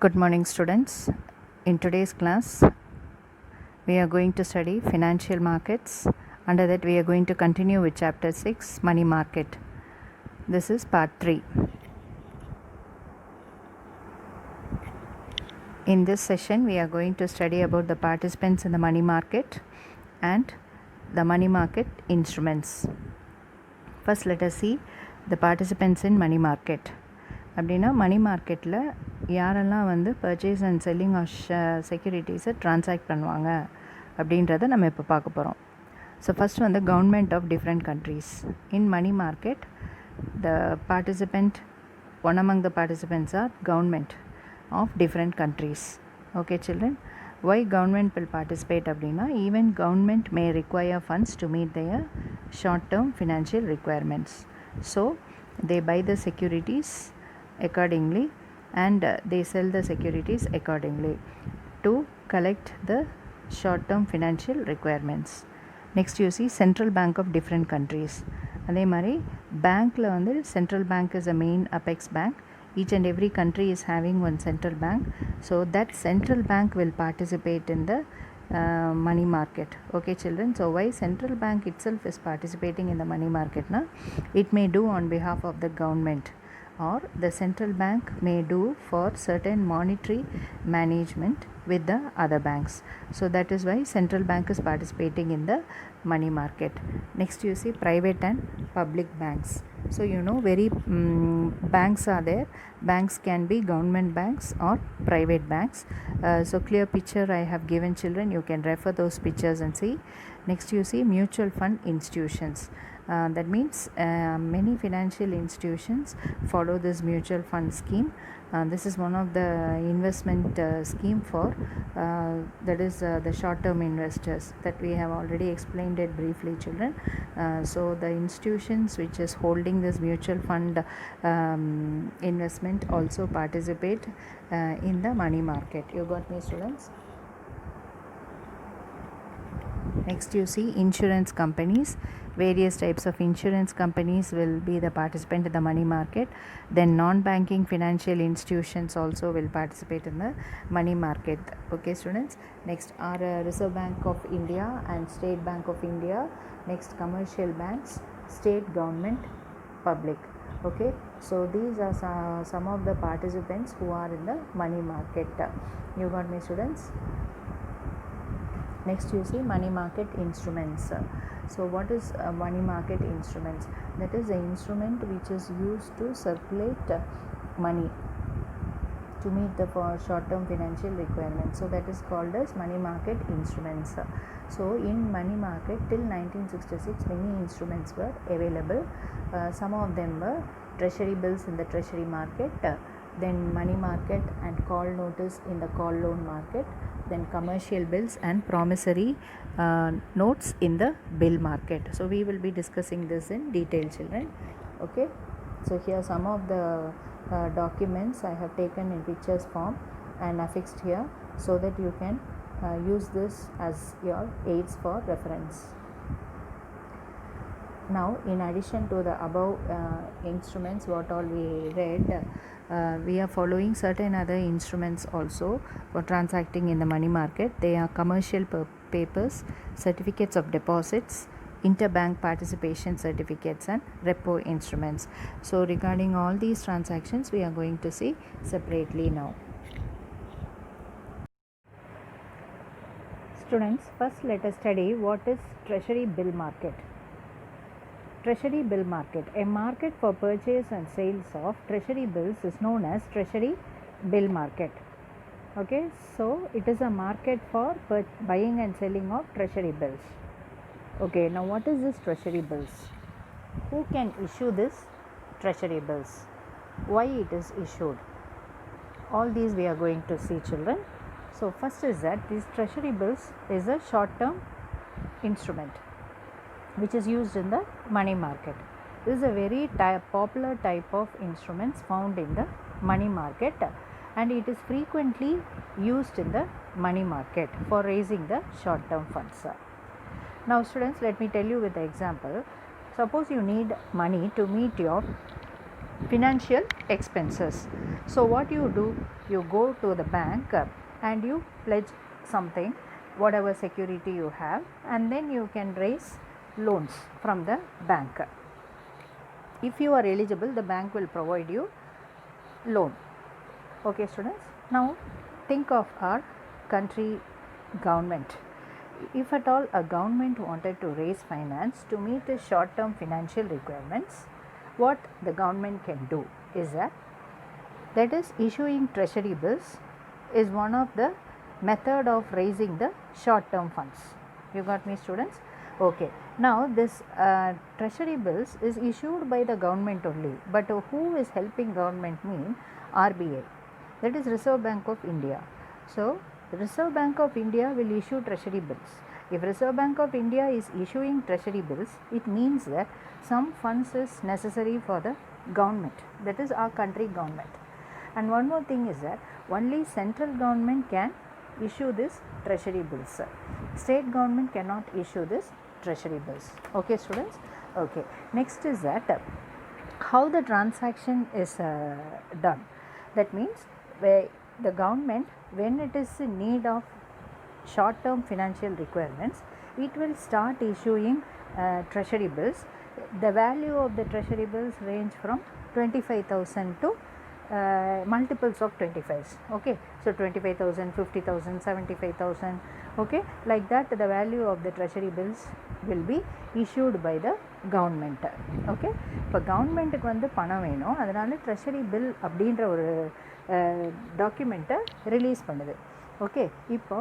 Good morning, students. In today's class, we are going to study financial markets. Under that, we are going to continue with chapter 6, money market. This is part 3. In this session, we are going to study about the participants in the money market and the money market instruments. First, let us see the participants in money market. அப்படின்னா மணி மார்க்கெட்டில் யாரெல்லாம் வந்து purchase and selling of செக்யூரிட்டிஸை transact பண்ணுவாங்க அப்படின்றத நம்ம இப்போ பார்க்க போகிறோம். ஸோ ஃபஸ்ட் வந்து government of different countries. In money market the participant one among the participants are government of different countries. Okay children, why government will participate அப்படின்னா even government may require funds to meet their short term financial requirements. So they buy the securities accordingly and they sell the securities accordingly to collect the short term financial requirements. Next you see central bank of different countries. அதே மாதிரி பேங்க்கில் வந்து central bank is a main apex bank. Each and every country is having one central bank, so that central bank will participate in the money market. Okay children, so why central bank itself is participating in the money market na? It may do on behalf of the government, or the central bank may do for certain monetary management with the other banks. So that is why central bank is participating in the money market. Next you see private and public banks. So you know banks are there. Banks can be government banks or private banks. So clear picture I have given children, you can refer those pictures and see. Next you see mutual fund institutions. That means many financial institutions follow this mutual fund scheme. This is one of the investment scheme for that is the short term investors that we have already explained it briefly children. So the institutions which is holding this mutual fund investment also participate in the money market. You got me students? Next you see insurance companies. Various types of insurance companies will be the participant in the money market. Then non-banking financial institutions also will participate in the money market. Okay students, next are Reserve Bank of India and State Bank of India. Next commercial banks, state government, public. Okay, so these are some of the participants who are in the money market. You got me students? Next you see money market instruments. So what is money market instruments? That is the instrument which is used to circulate money to meet the short term financial requirements. So that is called as money market instruments. So in money market till 1966 many instruments were available. Some of them were treasury bills in the treasury market, then money market and call notice in the call loan market, then commercial bills and promissory notes in the bill market. So we will be discussing this in detail children. Okay, so here some of the documents I have taken in pictures form and affixed here so that you can use this as your aids for reference. Now in addition to the above instruments what all we read, we are following certain other instruments also for transacting in the money market. They are commercial papers, certificates of deposits, interbank participation certificates and repo instruments. So regarding all these transactions we are going to see separately now. Students, first let us study what is treasury bill market. Treasury bill market, a market for purchase and sales of treasury bills is known as treasury bill market. Okay, so it is a market for buying and selling of treasury bills. Okay, now what is this treasury bills? Who can issue this treasury bills? Why it is issued? All these we are going to see children. So first is that these treasury bills is a short term instrument which is used in the money market. This is a very popular type of instruments found in the money market and it is frequently used in the money market for raising the short term funds. Now students, let me tell you with the example. Suppose you need money to meet your financial expenses. So what you do, you go to the bank and you pledge something, whatever security you have, and then you can raise loans from the bank. If you are eligible, the bank will provide you loan. Okay students, now think of our country government. If at all a government wanted to raise finance to meet the short term financial requirements, what the government can do is that is issuing treasury bills is one of the method of raising the short term funds. You got me students? Okay, now this treasury bills is issued by the government only, but who is helping government mean RBI, that is Reserve Bank of India. So the Reserve Bank of India will issue treasury bills. If Reserve Bank of India is issuing treasury bills, it means that some funds is necessary for the government, that is our country government. And one more thing is that only central government can issue this treasury bills. State government cannot issue this treasury bills. Okay students? Okay. Next is that how the transaction is done. That means where the government, when it is in need of short term financial requirements, it will start issuing treasury bills. The value of the treasury bills range from 25,000 to multiples of 25s. Okay, so 25,000, 50,000, 75,000. Okay, like that the value of the treasury bills will be issued by the government. Okay, இப்போ கவர்மெண்ட்டுக்கு வந்து பணம் வேணும், அதனால treasury bill அப்படின்ற ஒரு டாக்குமெண்ட்டை release பண்ணுது. ஓகே, இப்போ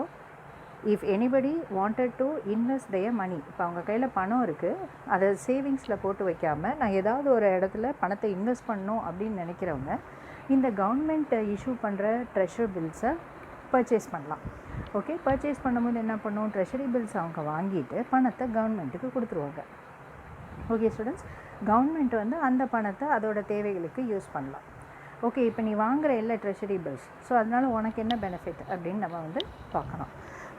if anybody wanted to invest their மணி, இப்போ அவங்க கையில் பணம் இருக்குது, அதை சேவிங்ஸில் போட்டு வைக்காமல் நான் ஏதாவது ஒரு இடத்துல பணத்தை இன்வெஸ்ட் பண்ணணும் அப்படின்னு நினைக்கிறவங்க இந்த கவர்மெண்ட் இஷ்யூ பண்ணுற ட்ரெஷரி பில்ஸை பர்ச்சேஸ் பண்ணலாம். ஓகே, பர்ச்சேஸ் பண்ணும்போது என்ன பண்ணும், ட்ரெஷரி பில்ஸ் அவங்க வாங்கிட்டு பணத்தை கவர்மெண்ட்டுக்கு கொடுத்துருவாங்க. ஓகே ஸ்டூடெண்ட்ஸ், கவர்மெண்ட் வந்து அந்த பணத்தை அதோட தேவைகளுக்கு யூஸ் பண்ணலாம். ஓகே, இப்போ நீ வாங்குகிற எல்லா ட்ரெஷரி பில்ஸ், ஸோ அதனால் உனக்கு என்ன பெனிஃபிட் அப்படின்னு நம்ம வந்து பார்க்கணும்.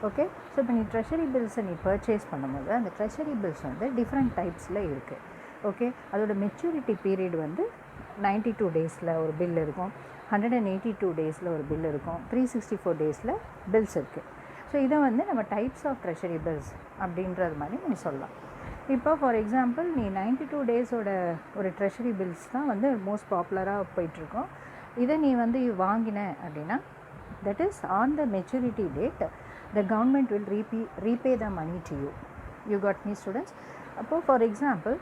ஓகே, ஸோ இப்போ நீ ட்ரெஷரி பில்ஸை நீ பர்ச்சேஸ் பண்ணும்போது அந்த ட்ரெஷரி பில்ஸ் வந்து டிஃப்ரெண்ட் டைப்ஸில் இருக்குது. ஓகே, அதோட மெச்சூரிட்டி பீரியட் வந்து 92 டேஸில் ஒரு பில் இருக்கும், 182 டேஸில் ஒரு பில் இருக்கும், 364 டேஸில் பில்ஸ் இருக்குது. ஸோ இதை வந்து நம்ம டைப்ஸ் ஆஃப் ட்ரெஷரி பில்ஸ் அப்படின்றது மாதிரி நீ சொல்லலாம். இப்போ ஃபார் எக்ஸாம்பிள் நீ 92 டேஸோட ஒரு ட்ரெஷரி பில்ஸ் தான் வந்து மோஸ்ட் பாப்புலராக போயிட்டுருக்கோம். இதை நீ வந்து வாங்கின அப்படின்னா that is on the maturity date the government will repay the money to you. You got me students? அப்போது ஃபார் எக்ஸாம்பிள்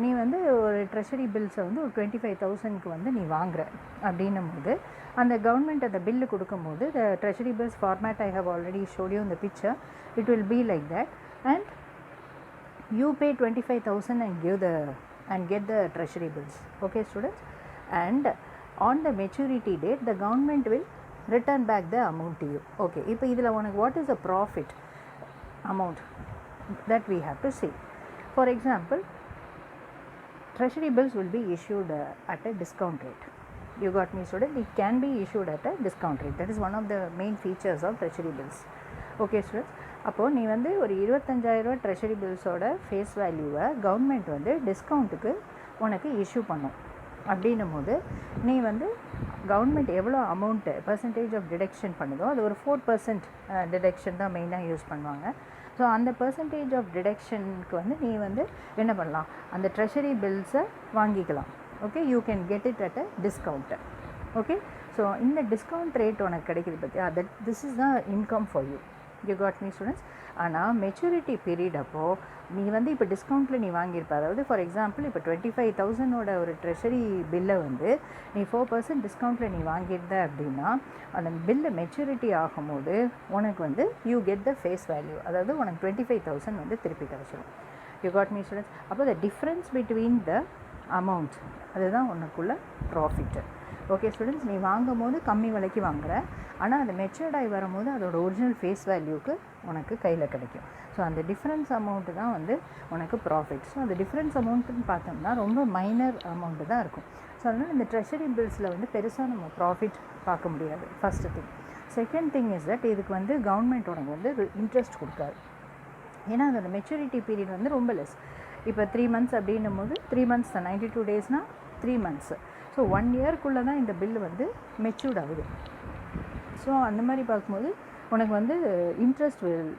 நீ வந்து ஒரு ட்ரெஷரி பில்ஸை வந்து ஒரு 25,000க்கு வந்து நீ வாங்குற அப்படின்னும் போது அந்த கவர்மெண்ட் அந்த பில்லு கொடுக்கும்போது the treasury bills format I have already showed you இந்த picture, it will be like that and you pay 25,000 and get the treasury bills. Okay students, and on the maturity date the government will return back the amount to you. Okay, இப்போ இதில் உனக்கு what is the profit amount that we have to see. For example, treasury bills will be issued at a discount rate. You got me student? It can be issued at a discount rate. That is one of the main features of treasury bills. Okay students, அப்போது நீ வந்து ஒரு 25,000 treasury பில்ஸோட face வேல்யூவை government வந்து டிஸ்கவுண்ட்டுக்கு உனக்கு issue பண்ணும். அப்படின்னும் போது நீ வந்து கவர்மெண்ட் எவ்வளோ அமௌண்ட்டு பர்சன்டேஜ் ஆஃப் டிடக்ஷன் பண்ணுதோ அது ஒரு 4% டிடக்ஷன் தான் மெயினாக யூஸ் பண்ணுவாங்க. ஸோ அந்த பர்சன்டேஜ் ஆஃப் டிடக்ஷனுக்கு வந்து நீ வந்து என்ன பண்ணலாம், அந்த ட்ரெஷரி பில்ஸை வாங்கிக்கலாம். Okay, you can get it at a discount. Okay, so இந்த டிஸ்கவுண்ட் ரேட் உனக்கு கிடைக்கிது பற்றியா, that this is the income for you. You got me students? ஆனால் மெச்சூரிட்டி பீரியட் அப்போது நீ வந்து இப்போ டிஸ்கவுண்ட்டில் நீ வாங்கியிருப்ப, அதாவது ஃபார் எக்ஸாம்பிள் இப்போ 25,000ஓட ஒரு ட்ரெஷரி பில்லை வந்து நீ 4% டிஸ்கவுண்ட்டில் நீ வாங்கியிருந்த அப்படின்னா அந்த பில்லு மெச்சூரிட்டி ஆகும்போது உனக்கு வந்து you get the face value, அதாவது உனக்கு 25,000 வந்து திருப்பி கிடச்சிடும். You got me students? அப்போ the difference between the amount அதுதான் உனக்குள்ள ப்ராஃபிட்டு. ஓகே ஸ்டூடெண்ட்ஸ், நீ வாங்கும் போது கம்மி விலைக்கு வாங்குற, ஆனால் அது மெச்சூர்ட் ஆகி வரும்போது அதோட ஒரிஜினல் ஃபேஸ் வேல்யூக்கு உனக்கு கையில் கிடைக்கும். ஸோ அந்த டிஃப்ரென்ஸ் அமௌண்ட்டு தான் வந்து உனக்கு ப்ராஃபிட். ஸோ அந்த டிஃப்ரென்ஸ் அமௌண்ட்டுன்னு பார்த்தோம்னா ரொம்ப மைனர் அமௌண்ட்டு தான் இருக்கும். ஸோ அதனால் இந்த ட்ரெஷரி பில்ஸில் வந்து பெருசாக நம்ம ப்ராஃபிட் பார்க்க முடியாது. First thing. Second thing is that இதுக்கு வந்து கவர்மெண்ட் உனக்கு வந்து இன்ட்ரெஸ்ட் கொடுக்காது. ஏன்னா அதோட மெச்சூரிட்டி பீரியட் வந்து ரொம்ப லெஸ். இப்போ 3 months அப்படின்னும் போது 3 months தான், 92 daysனால் 3 months. ஸோ 1 இயர்க்குள்ளே தான் இந்த பில் வந்து மெச்சூர்ட் ஆகுது. ஸோ அந்த மாதிரி பார்க்கும்போது உனக்கு வந்து interest will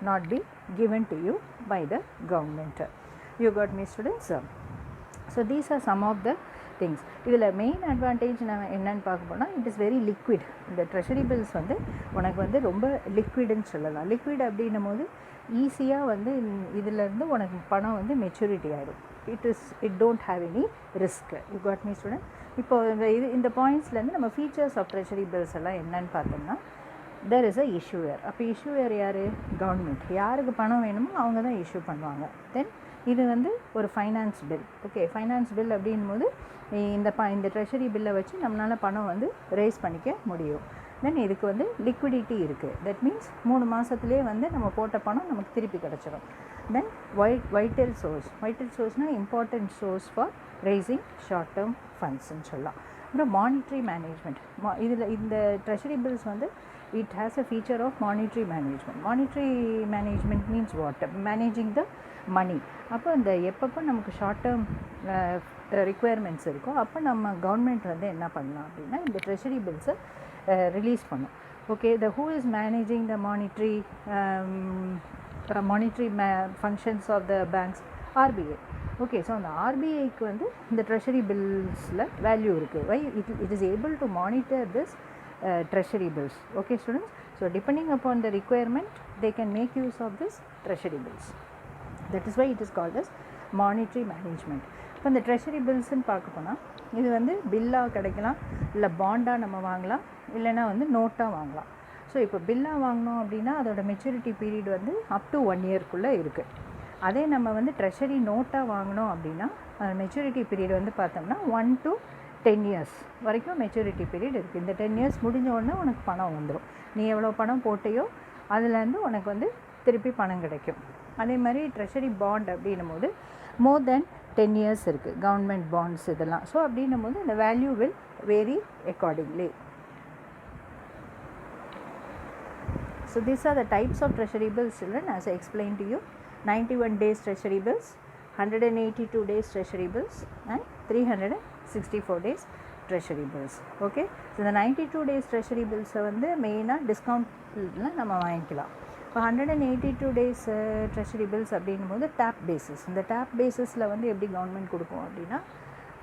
not be given to you by the government. You got me, students? So these are some of the things. இதில் மெயின் அட்வான்டேஜ் நம்ம என்னன்னு பார்க்க போனால், இட் இஸ் வெரி லிக்விட். இந்த ட்ரெஷரி பில்ஸ் வந்து உனக்கு வந்து ரொம்ப லிக்விடுன்னு சொல்லலாம். லிக்விட் அப்படின்னும் போது ஈஸியாக வந்து இதிலேருந்து உனக்கு பணம் வந்து மெச்சூரிட்டி ஆகிடும். It don't have any risk. You got me, student? இப்போ இந்த பாயிண்ட்ஸ்லேருந்து நம்ம ஃபீச்சர்ஸ் ஆஃப் ட்ரெஷரி பில்ஸ் எல்லாம் என்னன்னு பார்த்தோம்னா, there is a issuer. அப்போ issuer யார்? கவர்மெண்ட். யாருக்கு பணம் வேணுமோ அவங்க தான் இஷ்யூ பண்ணுவாங்க. தென் இது வந்து ஒரு finance bill. Okay, finance bill அப்படின் போது இந்த ட்ரெஷரி பில்லை வச்சு நம்மளால் பணம் வந்து ரேஸ் பண்ணிக்க முடியும். தென் இதுக்கு வந்து லிக்விடிட்டி இருக்குது. தட் மீன்ஸ் 3 மாதத்துலேயே வந்து நம்ம போட்ட பணம் நமக்கு திருப்பி கிடச்சிரும். தென் வைட்டல் சோர்ஸ்னால் important source for raising short term ஃபண்ட்ஸ்ன்னு சொல்லலாம். அப்புறம் மானிட்ரி மேனேஜ்மெண்ட். இதில் இந்த ட்ரெஷரி பில்ஸ் வந்து it has a feature of monetary management. Monetary management means what? Managing the money. அப்போ இந்த எப்பப்போ நமக்கு ஷார்ட் டேர்ம் ரிக்குயர்மெண்ட்ஸ் இருக்கோ அப்போ நம்ம கவர்மெண்ட் வந்து என்ன பண்ணலாம் அப்படின்னா இந்த ட்ரெஷரி பில்ஸை ரிலீஸ் பண்ணும். Okay, who is managing the monetary functions of the banks? RBI. Okay, so அந்த ஆர்பிஐக்கு வந்து இந்த ட்ரெஷரி பில்ஸில் வேல்யூ இருக்குது. Why it is able to monitor this treasury bills. Okay, students? So depending upon the requirement they can make use of this treasury bills. That is why it is called as monetary management. இப்போ இந்த treasury பில்ஸ்ன்னு பார்க்க போனால் இது வந்து பில்லாக கிடைக்கலாம், இல்லை பாண்டாக நம்ம வாங்கலாம், இல்லைனா வந்து நோட்டாக வாங்கலாம். ஸோ இப்போ பில்லாக வாங்கினோம் அப்படின்னா அதோட மெச்சூரிட்டி பீரியட் வந்து அப் டு 1 இயர்க்குள்ளே இருக்குது. அதே நம்ம வந்து ட்ரெஷரி நோட்டாக வாங்கினோம் அப்படின்னா மெச்சூரிட்டி பீரியட் வந்து பார்த்தோம்னா 1 to 10 இயர்ஸ் வரைக்கும் மெச்சூரிட்டி பீரியட் இருக்குது. இந்த 10 இயர்ஸ் முடிஞ்ச உடனே உனக்கு பணம் வந்துடும். நீ எவ்வளோ பணம் போட்டையோ அதுலேருந்து உனக்கு வந்து திருப்பி பணம் கிடைக்கும். அதே மாதிரி ட்ரெஷரி பாண்ட் அப்படின்னும் போது மோர் தென் 10 இயர்ஸ் இருக்குது கவர்மெண்ட் பாண்ட்ஸ் இதெல்லாம். ஸோ அப்படின்னும் போது இந்த value will vary accordingly. So these are the types of treasury bills, children, as I explained to you. 91 days treasury bills, 182 days treasury bills and 364 days treasury bills. Okay, so the 92 days treasury bills வந்து மெயினாக டிஸ்கவுண்ட்ல நம்ம வாங்கிக்கலாம். இப்போ 182 days treasury bills அப்படின்னும் போது tape basis. இந்த tape பேசிஸில் வந்து எப்படி கவர்மெண்ட் கொடுக்கும் அப்படின்னா,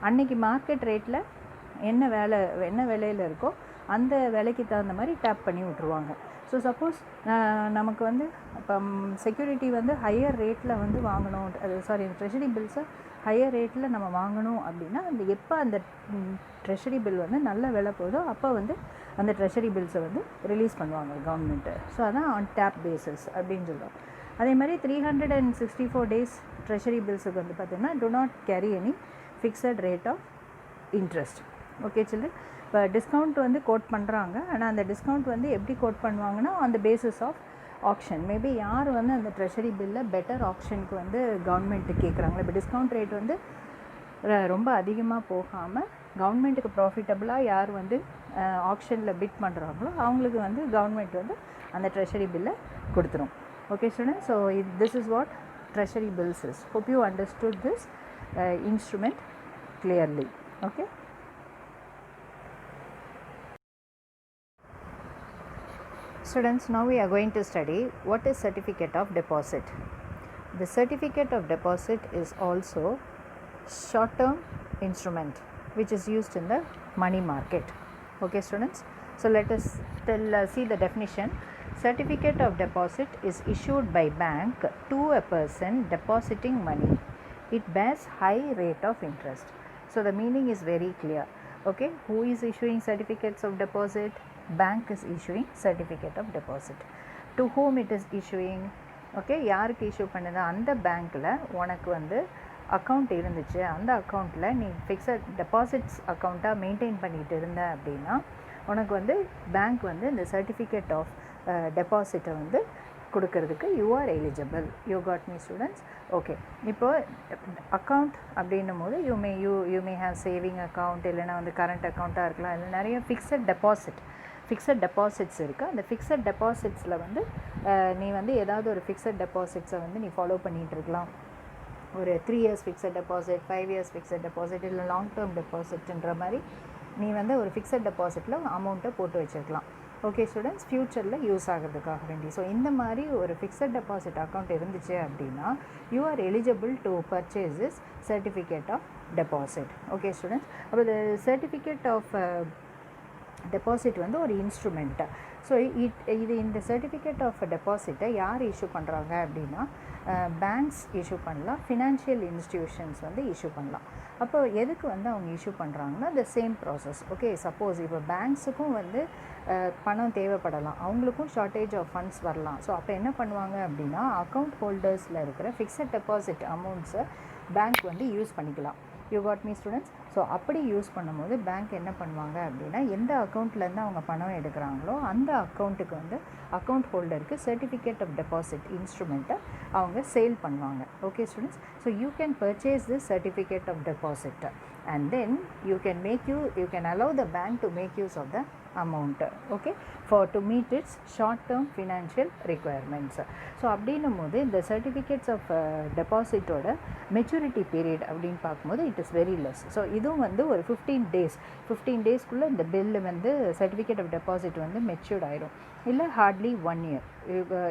அன்னைக்கு மார்க்கெட் ரேட்டில் என்ன விலையில் இருக்கோ அந்த விலைக்கு தகுந்த மாதிரி டேப் பண்ணி விட்ருவாங்க. ஸோ சப்போஸ் நமக்கு வந்து இப்போ செக்யூரிட்டி வந்து ஹையர் ரேட்டில் வந்து வாங்கணும், ட்ரெஷரி பில்ஸை ஹையர் ரேட்டில் நம்ம வாங்கணும் அப்படின்னா எப்போ அந்த ட்ரெஷரி பில் வந்து நல்ல விலை போதோ அப்போ வந்து அந்த ட்ரெஷரி பில்ஸை வந்து ரிலீஸ் பண்ணுவாங்க கவர்மெண்ட்டு. ஸோ அதான் ஆன் டேப் பேசிஸ் அப்படின்னு சொல்லுவோம். அதே மாதிரி 364 days ட்ரெஷரி பில்ஸுக்கு வந்து பார்த்திங்கன்னா do not carry any fixed rate of interest. Okay children, இப்போ டிஸ்கவுண்ட் வந்து கோட் பண்ணுறாங்க. ஆனால் அந்த டிஸ்கவுண்ட் வந்து எப்படி கோட் பண்ணுவாங்கன்னா on the basis of auction. Maybe யார் வந்து அந்த ட்ரெஷரி பில்லை பெட்டர் ஆக்ஷனுக்கு வந்து கவர்மெண்ட்டு கேட்குறாங்களோ, இப்போ டிஸ்கவுண்ட் ரேட் வந்து ரொம்ப அதிகமாக போகாமல் கவர்மெண்ட்டுக்கு ப்ராஃபிட்டபுளாக யார் வந்து ஆக்ஷனில் பிட் பண்ணுறாங்களோ அவங்களுக்கு வந்து கவர்மெண்ட் வந்து அந்த ட்ரெஷரி பில்லை கொடுத்துரும். Okay students, so this is what treasury bills is. Hope you understood this instrument clearly. Okay. Students, now we are going to study what is certificate of deposit. The certificate of deposit is also short term instrument which is used in the money market. Okay students, so let us see the definition. Certificate of deposit is issued by bank to a person depositing money. It bears high rate of interest. So the meaning is very clear. Okay, who is issuing certificates of deposit? Bank is issuing certificate of deposit. To whom it is issuing? Okay, யாருக்கு issue பண்ணுது? அந்த பேங்க்கில் உனக்கு வந்து account இருந்துச்சு, அந்த அக்கௌண்ட்டில் நீ ஃபிக்ஸட் டெபாசிட்ஸ் அக்கௌண்ட்டாக மெயின்டைன் பண்ணிகிட்டு இருந்த அப்படின்னா உனக்கு வந்து பேங்க் வந்து இந்த சர்டிஃபிகேட் ஆஃப் டெபாசிட்டை வந்து கொடுக்கறதுக்கு you are eligible. You got me students? Okay, இப்போது அக்கௌண்ட் அப்படின்னும் போது you may have saving account, இல்லைனா வந்து கரண்ட் அக்கௌண்ட்டாக இருக்கலாம், இல்லை நிறைய ஃபிக்ஸட் டெபாசிட்ஸ் இருக்குது. அந்த ஃபிக்ஸட் டெபாசிட்ஸில் வந்து நீ வந்து ஏதாவது ஒரு ஃபிக்ஸட் டெபாசிட்ஸை வந்து நீ ஃபாலோ பண்ணிகிட்டு இருக்கலாம். ஒரு 3 years fixed deposit, 5 years fixed deposit, இல்லை லாங் டேர்ம் டெபாசிட்ன்ற மாதிரி நீ வந்து ஒரு ஃபிக்ஸட் டெபாசிட்டில் அமௌண்ட்டை போட்டு வச்சுருக்கலாம். ஓகே ஸ்டூடெண்ட்ஸ், ஃப்யூச்சரில் யூஸ் ஆகிறதுக்காக வேண்டி. ஸோ இந்த மாதிரி ஒரு ஃபிக்ஸட் டெபாசிட் அக்கௌண்ட் இருந்துச்சு அப்படின்னா you are eligible to purchase this certificate of deposit. Okay students, அப்போ இந்த சர்டிஃபிகேட் ஆஃப் டெபாசிட் வந்து ஒரு இன்ஸ்ட்ருமெண்ட்டு. ஸோ இது இந்த சர்டிஃபிகேட் ஆஃப் டெபாசிட்டை யார் இஷ்யூ பண்ணுறாங்க அப்படின்னா பேங்க்ஸ் இஷ்யூ பண்ணலாம், ஃபினான்ஷியல் இன்ஸ்டிடியூஷன்ஸ் வந்து இஷ்யூ பண்ணலாம். அப்போ எதுக்கு வந்து அவங்க இஷ்யூ பண்ணுறாங்கன்னா the same process. Okay, suppose இப்போ பேங்க்ஸுக்கும் வந்து பணம் தேவைப்படலாம், அவங்களுக்கும் ஷார்ட்டேஜ் ஆஃப் ஃபண்ட்ஸ் வரலாம். ஸோ அப்போ என்ன பண்ணுவாங்க அப்படின்னா அக்கௌண்ட் ஹோல்டர்ஸில் இருக்கிற ஃபிக்ஸட் டெபாசிட் அமௌண்ட்ஸை பேங்க் வந்து யூஸ் பண்ணிக்கலாம். You got me students? So அப்படி யூஸ் பண்ணும்போது பேங்க் என்ன பண்ணுவாங்க அப்படின்னா எந்த அக்கௌண்ட்லேருந்து அவங்க பணம் எடுக்கிறாங்களோ அந்த அக்கௌண்ட்டுக்கு வந்து அக்கௌண்ட் ஹோல்டருக்கு சர்டிஃபிகேட் ஆஃப் டெபாசிட் இன்ஸ்ட்ருமெண்ட்டை அவங்க சேல் பண்ணுவாங்க. Okay students, so you can purchase this certificate of deposit and then you can allow the bank to make use of the amount, okay, to meet its short term financial requirements. So அப்படின்னும் போது இந்த certificates of டெபாசிட்டோட maturity period அப்படின்னு பார்க்கும்போது it is very less. So இதுவும் வந்து ஒரு 15 டேஸ்க்குள்ளே இந்த பில்லு வந்து சர்டிஃபிகேட் ஆஃப் டெபாசிட் வந்து மெச்சூர்ட் ஆயிரும், இல்லை hardly 1 year.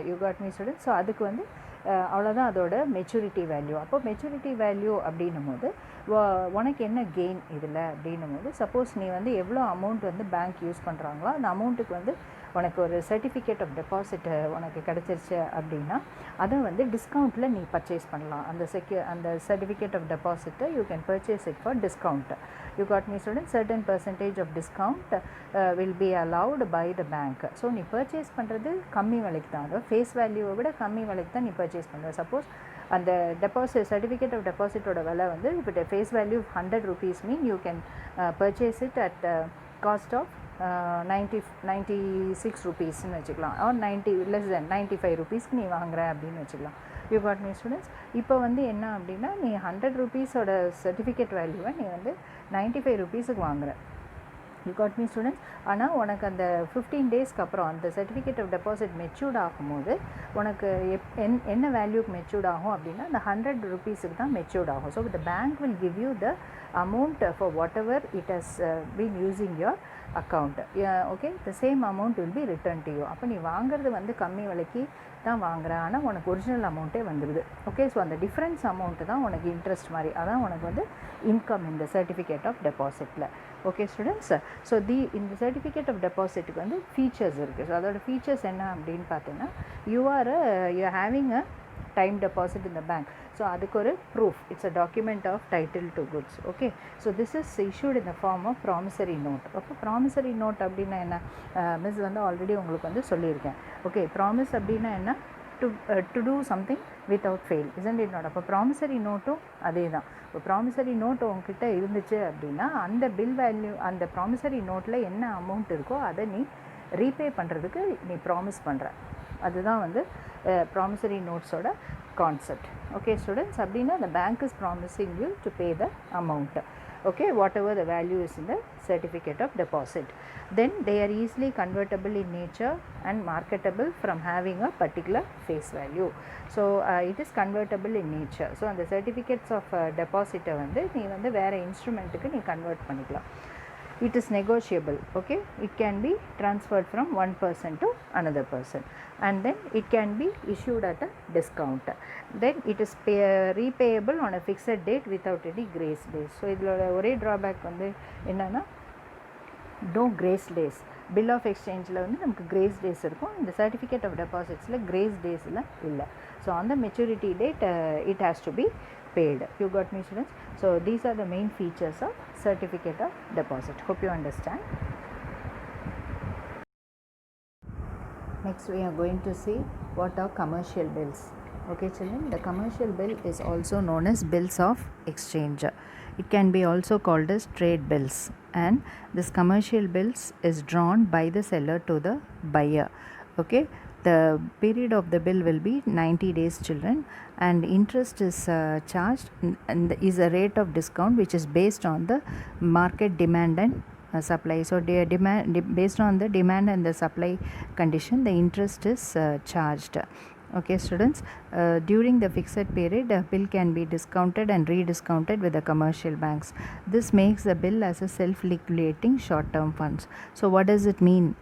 You got me student? So அதுக்கு வந்து அவ்வளோதான் அதோட மெச்சூரிட்டி வேல்யூ. அப்போ மெச்சூரிட்டி வேல்யூ அப்படின்னும் போது உனக்கு என்ன கெயின் இதில் அப்படின்னும் போது சப்போஸ் நீ வந்து எவ்வளோ அமௌண்ட் வந்து பேங்க் யூஸ் பண்ணுறாங்களோ அந்த அமௌண்ட்டுக்கு வந்து உனக்கு ஒரு சர்டிஃபிகேட் ஆஃப் டெபாசிட் உனக்கு கிடச்சிருச்சு அப்படின்னா அதை வந்து டிஸ்கவுண்ட்டில் நீ பர்ச்சேஸ் பண்ணலாம். அந்த சர்டிஃபிகேட் ஆஃப் டெபாசிட்டை you can purchase it for discount. You got me student? Certain percentage of discount will be allowed by the bank. So நீ பர்ச்சேஸ் பண்ணுறது கம்மி விலைக்கு தான், அதாவது ஃபேஸ் வேல்யூவை விட கம்மி விலைக்கு தான் நீ பர்ச்சேஸ் பண்ணுற. சப்போஸ் அந்த டெபாசிட் சர்டிஃபிகேட் ஆஃப் டெபாசிட்டோட விலை வந்து இப்போ face value 100 rupees mean you can purchase it at cost of 96 rupeesன்னு வச்சுக்கலாம், ஆர் 90 less than 95 rupeesக்கு நீ வாங்குற அப்படின்னு வச்சுக்கலாம். You got me students? இப்போ வந்து என்ன அப்படின்னா நீ 100 rupeesோட சர்டிஃபிகேட் வேல்யூவை நீ வந்து 95 rupeesக்கு வாங்குற. You got me students? ஆனால் உனக்கு அந்த 15 டேஸ்க்கு அப்புறம் அந்த சர்டிஃபிகேட் ஆஃப் டெபாசிட் மெச்சூர்ட் ஆகும்போது உனக்கு என்ன வேல்யூக்கு மெச்சூர்ட் ஆகும் அப்படின்னா அந்த 100 rupeesக்கு தான் மெச்சூர்ட் ஆகும். So the bank will give you the amount for whatever it has been using your account. Okay, the same amount will be returned to you. அப்போ நீ வாங்குறது வந்து கம்மி விலைக்கு தான் வாங்குற, ஆனால் உனக்கு ஒரிஜினல் அமௌண்ட்டே வந்துடுது. ஓகே, ஸோ அந்த டிஃப்ரென்ஸ் அமௌண்ட்டு தான் உனக்கு இன்ட்ரெஸ்ட் மாதிரி, அதான் உனக்கு வந்து இன்கம் இந்த சர்டிஃபிகேட் ஆஃப் டெபாசிட்டில். ஓகே ஸ்டூடெண்ட்ஸ், ஸோ இந்த சர்டிஃபிகேட் ஆஃப் டெபாசிட்டுக்கு வந்து ஃபீச்சர்ஸ் இருக்குது. ஸோ அதோட ஃபீச்சர்ஸ் என்ன அப்படின்னு பார்த்தீங்கன்னா you are having a time deposit in the bank. So அதுக்கு ஒரு proof, it's a document of title to goods. Okay, so this is issued in the form of promissory note. Okay, promissory note அப்படின்னா என்ன miss வந்து already உங்களுக்கு வந்து சொல்லியிருக்கேன். Okay, promise அப்படின்னா என்ன? to do something without fail, isn't it not? அப்போ promissory நோட்டும் அதே தான். இப்போ ப்ராமிசரி நோட் உங்ககிட்ட இருந்துச்சு அப்படின்னா அந்த பில் வேல்யூ, அந்த ப்ராமிசரி நோட்டில் என்ன அமௌண்ட் இருக்கோ அதை நீ ரீபே பண்ணுறதுக்கு நீ ப்ராமிஸ் பண்ணுற, அதுதான் வந்து ப்ராமிசரி நோட்ஸோட கான்செப்ட். ஓகே ஸ்டூடெண்ட்ஸ், அப்படின்னா the bank is promising you to pay the amount, okay, whatever the value is in the certificate of deposit. Then they are easily convertible in nature and marketable from having a particular face value. So it is convertible in nature. So அந்த certificates of deposit வந்து நீ வந்து வேறு இன்ஸ்ட்ருமெண்ட்டுக்கு நீ convert பண்ணிக்கலாம். It is negotiable. Okay, it can be transferred from one person to another person, and then it can be issued at a discount. Then it is repayable on a fixed date without any grace days. So இதோட ஒரே drawback வந்து என்னன்னா no grace days. Bill of எக்ஸ்சேஞ்சில் வந்து நமக்கு grace days இருக்கும், இந்த certificate of டெபாசிட்ஸில் grace டேஸில் இல்லை. ஸோ அந்த maturity date it has to be paid. You got me students? So these are the main features of certificate of deposit. Hope you understand. Next we are going to see what are commercial bills. Okay children, the commercial bill is also known as bills of exchange. It can be also called as trade bills, and this commercial bills is drawn by the seller to the buyer. Okay, the period of the bill will be 90 days children, and interest is charged and is a rate of discount which is based on the market demand and supply. So based on the demand and the supply condition, the interest is charged. Okay students, during the fixed period a bill can be discounted and rediscounted with the commercial banks. This makes the bill as a self-liquidating short-term funds. So what does it mean?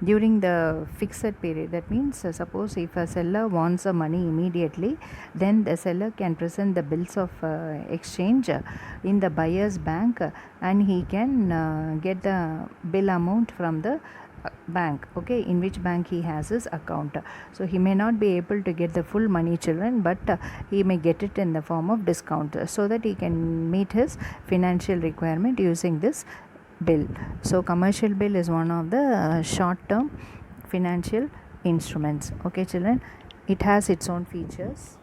During the fixed period, that means suppose if a seller wants the money immediately, then the seller can present the bills of exchange in the buyer's bank, and he can get the bill amount from the bank, okay, in which bank he has his account. So he may not be able to get the full money, children, but he may get it in the form of discount, so that he can meet his financial requirement using this bill. So commercial bill is one of the short term financial instruments. Okay children, it has its own features.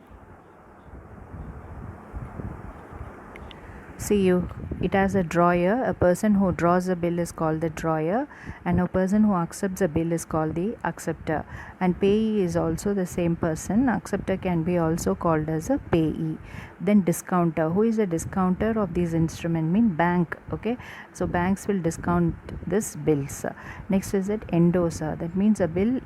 See, it has a drawer. A person who draws a bill is called the drawer, and a person who accepts a bill is called the acceptor. And payee is also the same person. Acceptor can be also called as a payee. Then discounter. Who is a discounter of these instrument? Mean bank. Okay, so banks will discount this bills. Next is it endorser. That means a bill,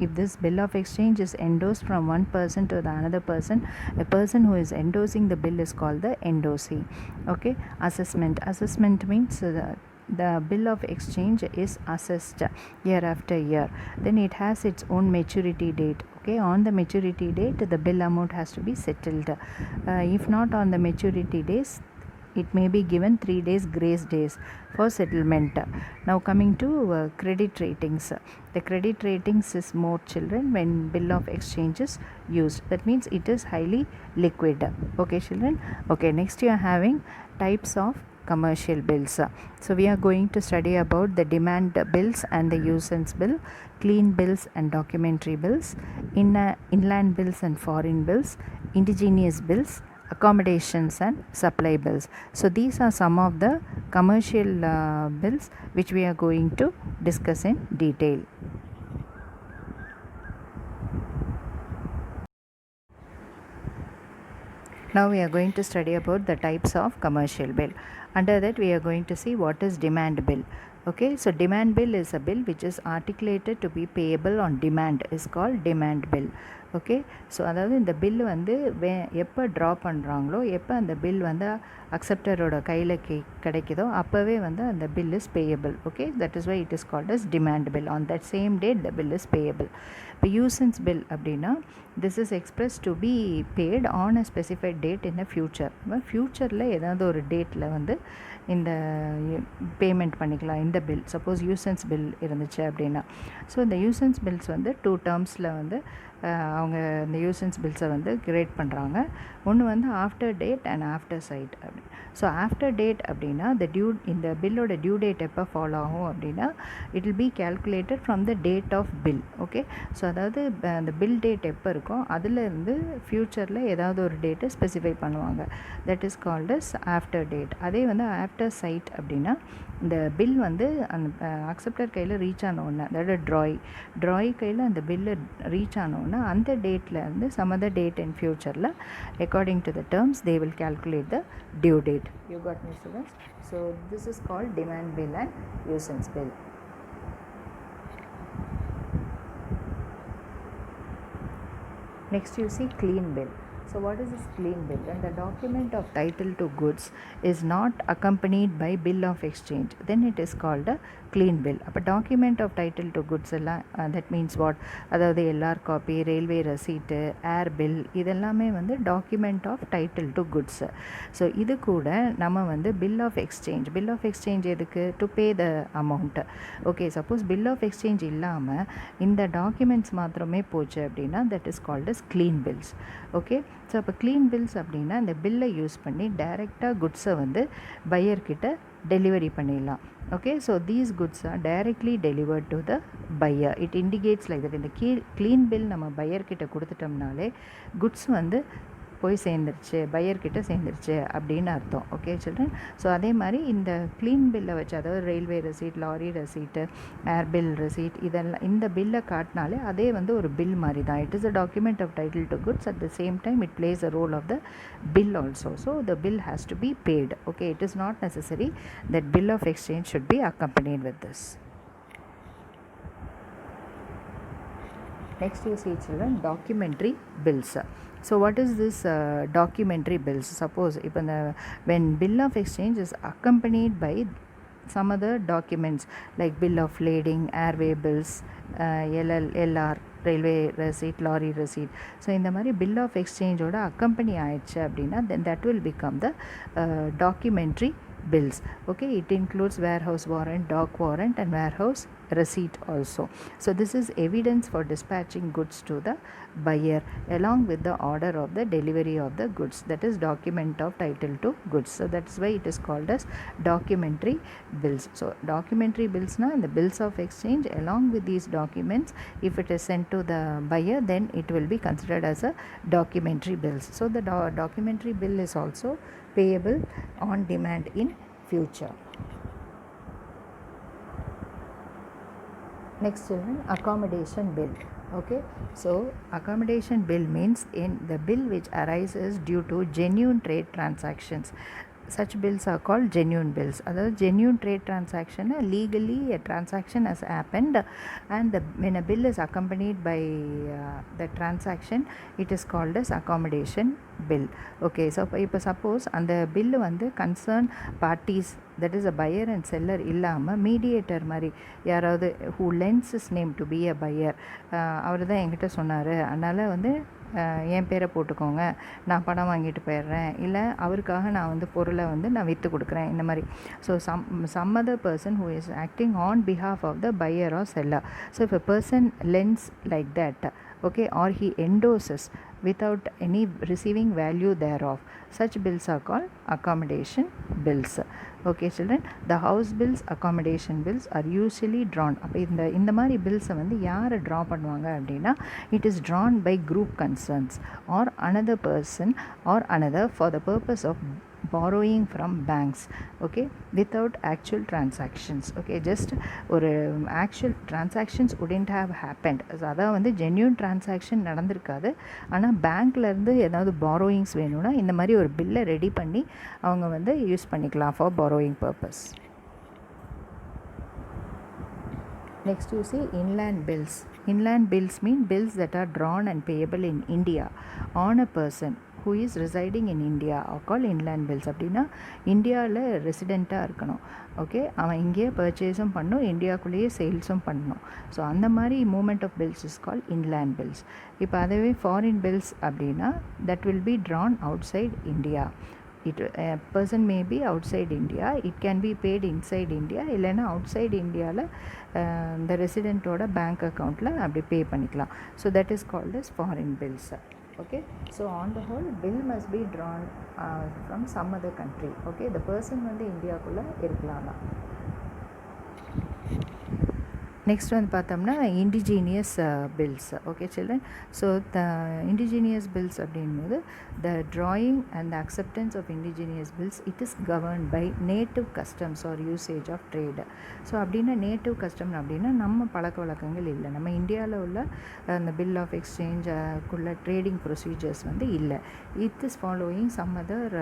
if this bill of exchange is endorsed from one person to the another person, a person who is endorsing the bill is called the endorsee. Okay, assessment means the bill of exchange is assessed year after year. Then it has its own maturity date. Okay, on the maturity date the bill amount has to be settled. If not on the maturity days, it may be given 3 days grace days for settlement. Now coming to credit ratings. The credit ratings is more, children, when bill of exchange is used. That means it is highly liquid. Okay children. Okay, next you are having types of commercial bills. So we are going to study about the demand bills and the usance bill, clean bills and documentary bills, inland bills and foreign bills, indigenous bills, accommodations and supply bills. So these are some of the commercial bills which we are going to discuss in detail. Now we are going to study about the types of commercial bill. Under that we are going to see what is demand bill. Okay, so demand bill is a bill which is articulated to be payable on demand, is called demand bill. Okay, so அதாவது இந்த bill வந்து எப்போ draw பண்ணுறாங்களோ, எப்போ அந்த bill வந்து அக்செப்டரோட கையில் கிடைக்குதோ அப்போவே வந்து அந்த bill is payable. Okay, that is why it is called as demand bill. On that same date the bill is payable. இப்போ யூசன்ஸ் பில் அப்படின்னா this is express to be paid on a specified date in a future. ஃப்யூச்சரில் ஏதாவது ஒரு டேட்டில் வந்து இந்த payment பண்ணிக்கலாம் இந்த பில். சப்போஸ் யூசன்ஸ் பில் இருந்துச்சு அப்படின்னா, ஸோ இந்த யூசன்ஸ் பில்ஸ் வந்து 2 டேர்ம்ஸில் வந்து அவங்க இந்த யூசன்ஸ் பில்ஸை வந்து கிரியேட் பண்ணுறாங்க. ஒன்று வந்து after date and after sight அப்படி. ஸோ ஆஃப்டர் டேட் அப்படின்னா இந்த பில்லோட டியூ டேட் எப்போ ஃபாலோ ஆகும் அப்படின்னா it will be calculated from the date of bill. Okay, so அதாவது அந்த பில் டேட் எப்போ இருக்கோ அதிலேருந்து ஃப்யூச்சரில் ஏதாவது ஒரு டேட்டை ஸ்பெசிஃபை பண்ணுவாங்க. That is called as after date. அதே வந்து ஆஃப்டர் சைட் அப்படின்னா இந்த பில் வந்து அந்த அக்செப்டர் கையில் ரீச் ஆனோடனே, அதாவது ட்ராய் கையில் அந்த பில்லு ரீச் ஆனோடனே அந்த டேட்டில் வந்து சம் அதர் டேட் இன் ஃப்யூச்சரில் according to the terms they will calculate the due date. You got me students? So this is called demand bill and usance bill. Next you see clean bill. So what is this clean bill? When the document of title to goods is not accompanied by bill of exchange, then it is called a clean bill. அப்போ document of title to goods எல்லாம் that means what, அதாவது LR copy, railway receipt, air bill, இதெல்லாமே வந்து document of title to goods. So இது கூட நம்ம வந்து bill of exchange எதுக்கு? To pay the amount. Okay, suppose bill of exchange இல்லாமல் இந்த டாக்குமெண்ட்ஸ் மாத்திரமே போச்சு அப்படின்னா that is called as clean bills. Okay, so அப்போ க்ளீன் பில்ஸ் அப்படின்னா இந்த பில்லை யூஸ் பண்ணி டைரெக்டாக குட்ஸை வந்து பையர்கிட்ட டெலிவரி பண்ணிடலாம். Okay, so these goods are directly delivered to the buyer. It indicates like that. இந்த clean bill நம்ம பையர்கிட்ட கொடுத்துட்டோம்னாலே குட்ஸ் வந்து போய் சேர்ந்துருச்சு, பையர்கிட்ட சேர்ந்துருச்சு அப்படின்னு அர்த்தம். Okay children. ஸோ அதே மாதிரி இந்த க்ளீன் பில்லை வச்சு, அதாவது ரயில்வே ரெசீட், லாரி ரெசீட்டு, ஏர் பில் ரெசீட், இதெல்லாம் இந்த பில்லை காட்டினாலே அதே வந்து ஒரு பில் மாதிரி தான். It is a document of title to goods. At the same time it plays a role of the bill also. So the bill has to be paid. Okay, it is not necessary that bill of exchange should be accompanied with this. Next you see children, documentary bills. So what is this documentary bills? Suppose when bill of exchange is accompanied by some other documents like bill of lading, airway bills, LR railway receipt, lorry receipt. So இந்த மாதிரி bill of exchange ஓட accompany ஆயிடுச்சு அப்படின்னா then that will become the documentary bills. Okay, it includes warehouse warrant, dock warrant and warehouse receipt also. So this is evidence for dispatching goods to the buyer along with the order of the delivery of the goods, that is document of title to goods. So that's why it is called as documentary bills. So documentary bills na the bills of exchange along with these documents, if it is sent to the buyer then it will be considered as a documentary bills. So the documentary bill is also payable on demand in future. Next children, accommodation bill. Okay, so accommodation bill means in the bill which arises due to genuine trade transactions. Such bills are called genuine bills. Other genuine trade transaction, legally a transaction has happened and when a bill is accompanied by the transaction, it is called as accommodation bill. Okay, so இப்போ suppose அந்த bill வந்து concern parties, that is a buyer and seller இல்லாமல் mediator மாதிரி யாராவது who lends his name to be a buyer, அவர் தான் என்கிட்ட சொன்னார் அதனால் வந்து என் பேரை போட்டுக்கோங்க, நான் பணம் வாங்கிட்டு போயிடுறேன், இல்லை அவருக்காக நான் வந்து பொருளை வந்து நான் விற்று கொடுக்குறேன், இந்த மாதிரி. So some other person who is acting on behalf of the buyer or seller. So if a person lends like that, okay, or he endorses without any receiving value thereof, such bills are called accommodation bills. Okay children, the house bills, accommodation bills are usually drawn. அப்போ இந்த மாதிரி பில்ஸை வந்து யார் draw பண்ணுவாங்க அப்படின்னா, it is drawn by group concerns or another person or another for the purpose of borrowing from banks, okay, without actual transactions. Okay, just ஒரு actual transactions wouldn't have happened. அதான் வந்து genuine transaction நடந்திருக்காது, ஆனால் பேங்க்லேருந்து ஏதாவது borrowings வேணும்னா இந்த மாதிரி ஒரு பில்லை ரெடி பண்ணி அவங்க வந்து யூஸ் பண்ணிக்கலாம் for borrowing purpose. Next you see inland bills. Inland bills mean bills that are drawn and payable in India on a person who is residing in India are called inland bills. அப்படின்னா இந்தியாவில் ரெசிடெண்ட்டாக இருக்கணும், okay, அவன் இங்கேயே பர்ச்சேஸும் பண்ணணும், இந்தியாவுக்குள்ளேயே சேல்ஸும் பண்ணணும். So அந்த மாதிரி movement of bills is call inland bills. இப்போ அதுவே ஃபாரின் பில்ஸ் அப்படின்னா that will be drawn outside India. A person may be outside India, it can be paid inside India, இல்லைன்னா outside இந்தியாவில் the resident-ஓட பேங்க் அக்கௌண்ட்டில் அப்படி பே பண்ணிக்கலாம். So that is called as foreign bills. Okay, so on the whole bill must be drawn from some other country. Okay, the person வந்து இந்தியாக்குள்ளே இருக்கலாம். Next வந்து பார்த்தோம்னா indigenous bills. Okay children, so the indigenous bills அப்படின்போது the drawing and the acceptance of indigenous bills it is govern by native customs or usage of trade. So அப்படின்னா native custom அப்படின்னா நம்ம பழக்க வழக்கங்கள் இல்லை, நம்ம இந்தியாவில் உள்ள அந்த பில் ஆஃப் எக்ஸ்சேஞ்சுக்குள்ள ட்ரேடிங் ப்ரொசீஜர்ஸ் வந்து இல்லை. It is following some other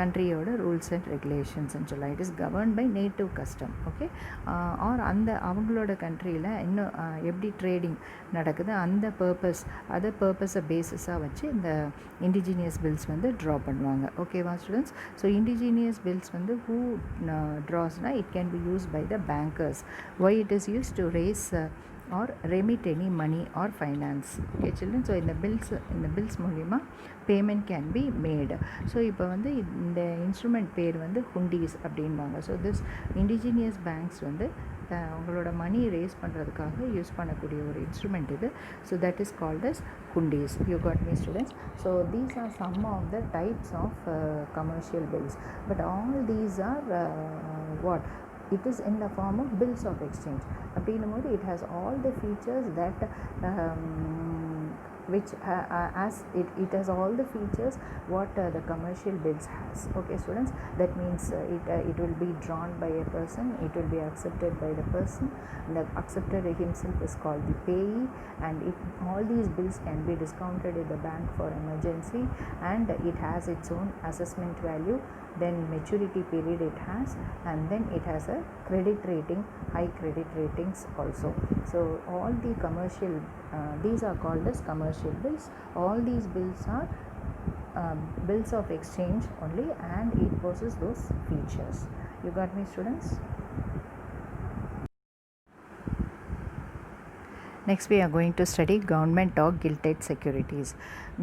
கண்ட்ரியோட ரூல்ஸ் அண்ட் ரெகுலேஷன்ஸ்ன்னு சொல்லலாம். It is govern by native custom. Okay, or அந்த அவங்களோட கண்ட்ரியில் இன்னும் எப்படி ட்ரேடிங் நடக்குது அந்த அதர் பர்பஸை பேஸஸாக வச்சு இந்த இண்டிஜீனியஸ் பில்ஸ் வந்து ட்ரா பண்ணுவாங்க. ஓகேவா ஸ்டூடெண்ட்ஸ்? ஸோ இண்டிஜீனியஸ் பில்ஸ் வந்து ஹூ ட்ராஸ்னால் it can be use by the bankers. Why it is use to raise or remit any money or finance. Okay children, so இந்த bills மூலிமா payment can be Medu. So இப்போ வந்து இந்த instrument பேர் வந்து ஹுண்டீஸ் அப்படின்வாங்க. ஸோ திஸ் இண்டிஜீனியஸ் பேங்க்ஸ் வந்து அவங்களோட மணி ரேஸ் பண்ணுறதுக்காக யூஸ் பண்ணக்கூடிய ஒரு இன்ஸ்ட்ருமெண்ட் இது. So that is called as hundis. You got me students? So these are some of the types of commercial bills, but all these are what it is in the form of bills of exchange. அப்படின்னும்போது it has all the features that which as it has all the features what the commercial bills has. Okay students, that means it will be drawn by a person, it will be accepted by the person, the acceptor himself is called the payee, and all these bills can be discounted in the bank for emergency, and it has its own assessment value then maturity period it has, and then it has a credit rating, high credit ratings also. So all the commercial these are called as commercial bills. All these bills are bills of exchange only, and it possesses those features. You got me, students? Next we are going to study government or gilt-edged securities.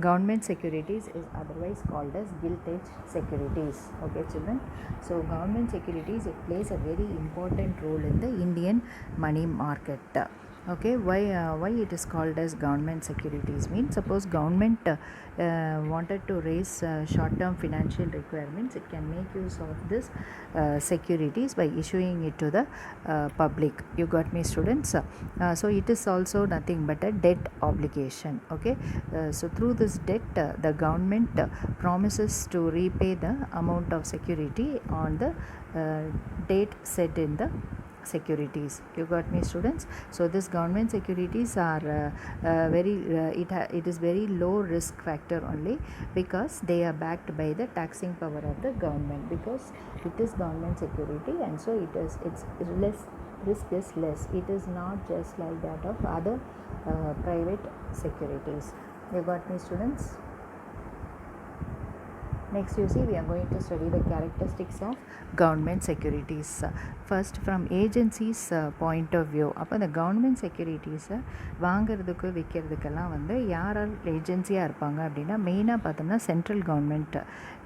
Government securities is otherwise called as gilt-edged securities. Okay, children. So government securities, it plays a very important role in the Indian money market. Okay, why it is called as government securities means, suppose government wanted to raise short-term financial requirements, it can make use of this securities by issuing it to the public. You got me, students? So it is also nothing but a debt obligation. Okay, so through this debt the government promises to repay the amount of security on the date set in the securities. You got me, students? So this government securities are it is very low risk factor only, because they are backed by the taxing power of the government, because it is government security, and so it's less risk is less. It is not just like that of other private securities. You got me, students? Next, you see, we are going to study the characteristics of government securities. First, from agencies point of view. அப்போ the government securities வாங்கிறதுக்கு விற்கிறதுக்கெல்லாம் வந்து யார் ஏஜென்சியாக இருப்பாங்க அப்படின்னா, மெயினாக பார்த்தோம்னா central government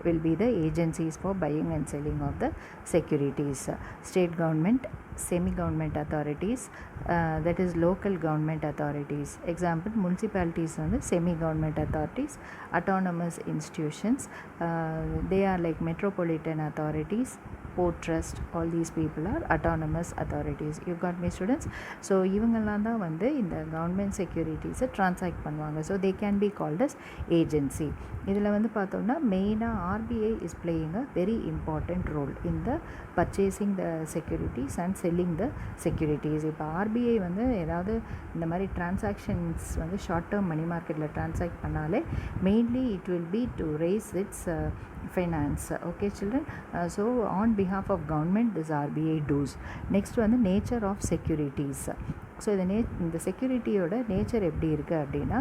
will be the agencies for buying and selling of the securities. State government, semi-government authorities, that is local government authorities. Example, municipalities are the semi-government authorities. Autonomous institutions, they are like metropolitan authorities. Port trust, all these people are autonomous authorities. You got me, students? So இவங்கெல்லாம் தான் வந்து இந்த government செக்யூரிட்டிஸை transact பண்ணுவாங்க. So they can be called as agency. இதில் வந்து பார்த்தோம்னா மெயினாக RBI is playing a very important role in the purchasing the securities and selling the securities. இப்போ ஆர்பிஐ வந்து ஏதாவது இந்த மாதிரி டிரான்சாக்ஷன்ஸ் வந்து ஷார்ட் டேர்ம் மணி மார்க்கெட்டில் ட்ரான்சாக்ட் பண்ணாலே mainly it will B to race it's finance. Okay, children? So on behalf of government, this RBI does. Next one, the nature of securities. So இந்த செக்யூரிட்டியோட நேச்சர் எப்படி இருக்குது அப்படின்னா,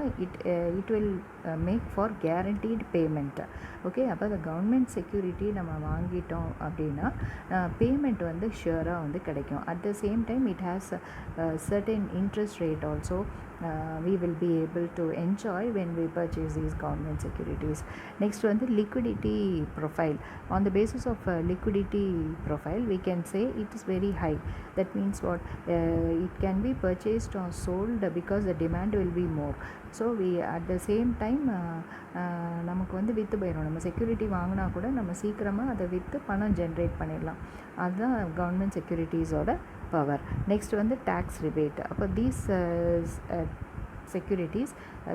it will make for guaranteed payment. Okay, அப்போ அந்த government security நம்ம வாங்கிட்டோம் அப்படின்னா பேமெண்ட் வந்து ஷியராக வந்து கிடைக்கும். At the same time it has certain interest rate also we will be able to enjoy when we purchase these government securities. Next one, the liquidity profile. On the basis of liquidity profile, we can say it is very high. That means what? It can be purchased or sold because the demand will be more. So at the same time நமக்கு வந்து விற்று போயிடும். நம்ம security வாங்கினா கூட நம்ம சீக்கிரமாக அதை விற்று பணம் ஜென்ரேட் பண்ணிடலாம். அதுதான் கவர்மெண்ட் செக்யூரிட்டிஸோட பவர். நெக்ஸ்ட் வந்து டேக்ஸ் ரிபேட். அப்போ these securities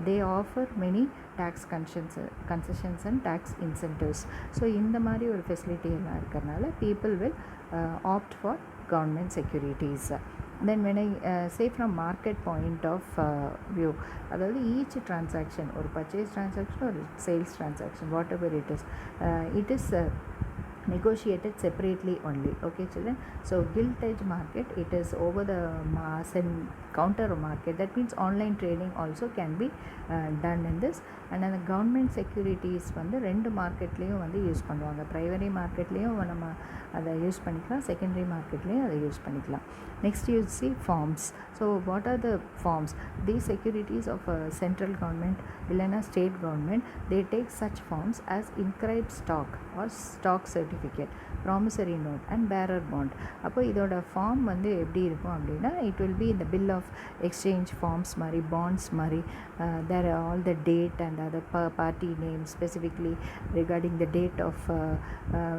they offer many tax concessions and tax incentives. So இந்த மாதிரி ஒரு ஃபெசிலிட்டி எல்லாம் இருக்கிறனால people will opt for government securities. Then when I say from market point of view, அதாவது each transaction, ஒரு purchase transaction or sales transaction, whatever it is negotiated separately only. Okay, children? So gilt-edged market, it is over the mass and counter market. That means online trading also can be done in this. And the government securities வந்து ரெண்டு மார்க்கெட்லேயும் வந்து use பண்ணுவாங்க. Primary மார்க்கெட்லேயும் நம்ம அதை use பண்ணிக்கலாம், secondary மார்க்கெட்லேயும் அதை use பண்ணிக்கலாம். Next you see forms. So what are the forms? These securities of central government இல்லைன்னா state government, they take such forms as inscribed stock or stock certificate, promissory note and bearer bond. அப்போ இதோட form வந்து எப்படி இருக்கும் அப்படின்னா, it will be இந்த bill of exchange forms மாதிரி, bonds மாதிரி. There are all the date and other party name specifically regarding the date of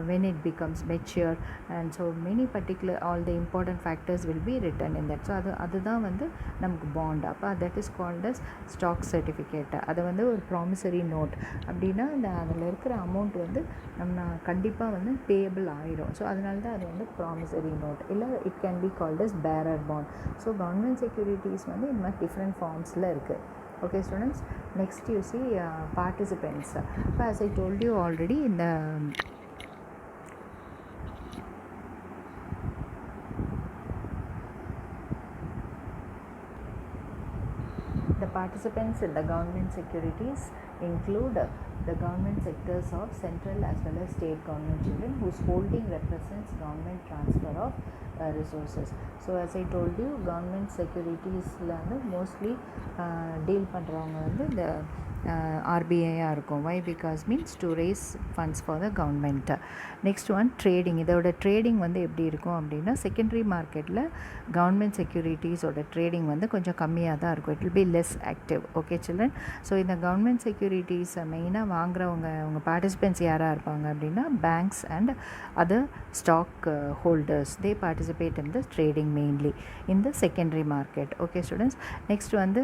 when it becomes mature, and so many particular all the important factors will be written in that. So அதுதான் வந்து நமக்கு bond. அப்போ that is called as stock certificate. அது வந்து ஒரு promissory note அப்படின்னா அதில் இருக்கிற அமௌண்ட் வந்து நம்ம கண்டிப்பாக வந்து பேயபிள் ஆயிரும். ஸோ அதனால தான் அது வந்து ப்ராமிசரி நோட். இல்லை it can be called as bearer bond. So government securities வந்து இந்த மாதிரி டிஃப்ரெண்ட் ஃபார்ம்ஸில் இருக்குது. Okay, students? Next you see participants. As I told you already in the participants in the government securities include the government sectors of central as well as state government children whose holding represents government transfer of resources. So as I told you, government securities mostly deal பண்ணுறவங்க வந்து இந்த ஆர்பிஐயாக இருக்கும். Why because means to raise funds for the government. Next one trading. இதோட trading வந்து எப்படி இருக்கும் அப்படின்னா, செகண்டரி மார்க்கெட்டில் கவர்மெண்ட் செக்யூரிட்டிஸோட ட்ரேடிங் வந்து கொஞ்சம் கம்மியாக தான் இருக்கும். It will be less active. Okay children. So இந்த கவர்மெண்ட் செக்யூரிட்டிஸை மெயினாக வாங்குறவங்க அவங்க பார்ட்டிசிபென்ட்ஸ் யாராக இருப்பாங்க அப்படின்னா, banks and other stock holders. They participate in the trading mainly in the secondary market. Okay students. Next வந்து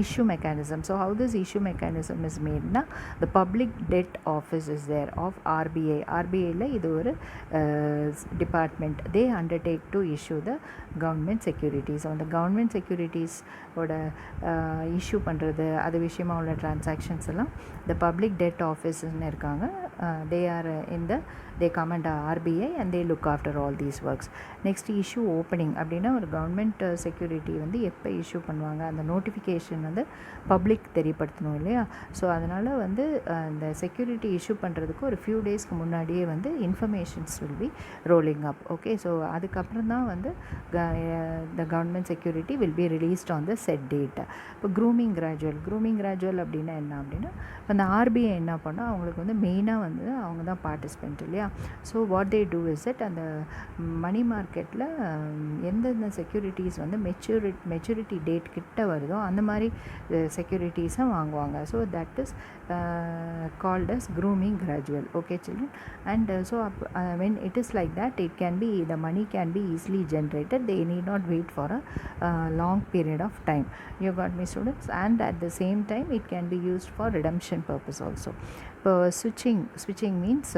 issue mechanism. So how this issue mechanism is made na, the public debt office is there of RBI. RBI la idu oru department. They undertake to issue the government securities. On the government securities oda issue பண்றது அது விஷயமா உள்ள transactions எல்லாம் the public debt office ன்னு இருக்காங்க. They are in the they come under RBI and they look after all these works. Next issue opening அப்படின்னா ஒரு government security வந்து எப்போ இஷ்யூ பண்ணுவாங்க, அந்த நோட்டிஃபிகேஷன் வந்து பப்ளிக் தெரியப்படுத்தணும் இல்லையா. ஸோ அதனால் வந்து இந்த செக்யூரிட்டி இஷ்யூ பண்ணுறதுக்கு ஒரு ஃபியூ டேஸ்க்கு முன்னாடியே வந்து informations will be rolling up. Okay. So அதுக்கப்புறம் தான் வந்து the government security will be released on the set date. இப்போ க்ரூமிங் கிராஜுவல் அப்படின்னா என்ன அப்படின்னா, அந்த ஆர்பிஐ என்ன பண்ணால் அவங்களுக்கு வந்து மெயினாக வந்து அவங்க தான் பார்ட்டிசிபெண்ட் இல்லையா. So what they do is it, அந்த மணி மார்க்கெட்டில் எந்தெந்த செக்யூரிட்டிஸ் வந்து மெச்சூரிட்டி டேட் கிட்ட வருதோ அந்த மாதிரி செக்யூரிட்டிஸை வாங்குவாங்க. So that is called as grooming gradual. Okay children. And so when it is like that, it can be, the money can be easily generated. They need not wait for a long period of time. You got me students. And at the same time it can be used for redemption purpose also. Switching means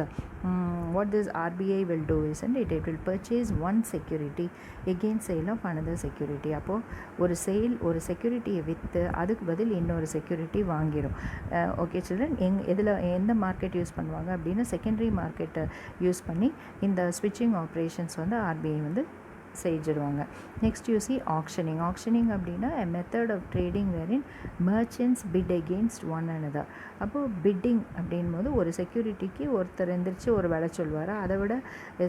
what this RBI will do is, and it will purchase one security against sale of another security. அப்போது ஒரு செக்யூரிட்டியை விற்று அதுக்கு பதில் இன்னொரு security வாங்கிடும். Okay children. எந்த market use பண்ணுவாங்க அப்படின்னா, செகண்டரி மார்க்கெட்டை யூஸ் பண்ணி இந்த ஸ்விட்சிங் ஆப்ரேஷன்ஸ் வந்து ஆர்பிஐ வந்து செஞ்சிடுவாங்க. நெக்ஸ்ட் யூ சி ஆக்ஷனிங் அப்படின்னா a method of trading wherein merchants bid against one another. அப்போது பிட்டிங் அப்படின் போது ஒரு செக்யூரிட்டிக்கு ஒருத்தர் எந்திரிச்சு ஒரு விலை சொல்வார். அதை விட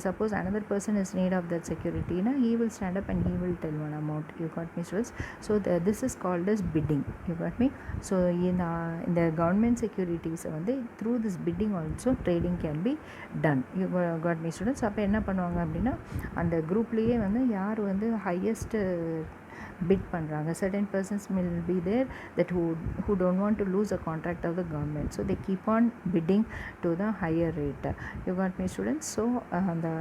suppose another person is need of that security-னா he will stand up and he will tell one amount. You got me students. So this is called as bidding. You got me. So இந்த government செக்யூரிட்டிஸை வந்து through this bidding also trading can be done. You got me students. அப்போ என்ன பண்ணுவாங்க அப்படின்னா, அந்த குரூப்லேயே வந்து யார் வந்து ஹையஸ்ட் பிட் பண்ணுறாங்க, certain persons will be there that who don't want to lose a contract of the government, so they keep on bidding to the higher rate. You got me students. So the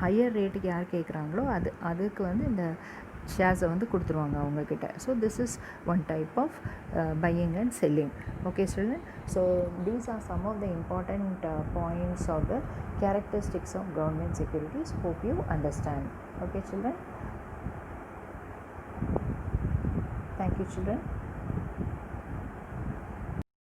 higher ரேட்டுக்கு யார் கேட்குறாங்களோ அதுக்கு வந்து இந்த ஷேர்ஸை வந்து கொடுத்துருவாங்க அவங்கக்கிட்ட. So this is one type of buying and selling. Okay student. So these are some of the important points of the characteristics of government securities. Hope you understand. Okay children. Thank you children.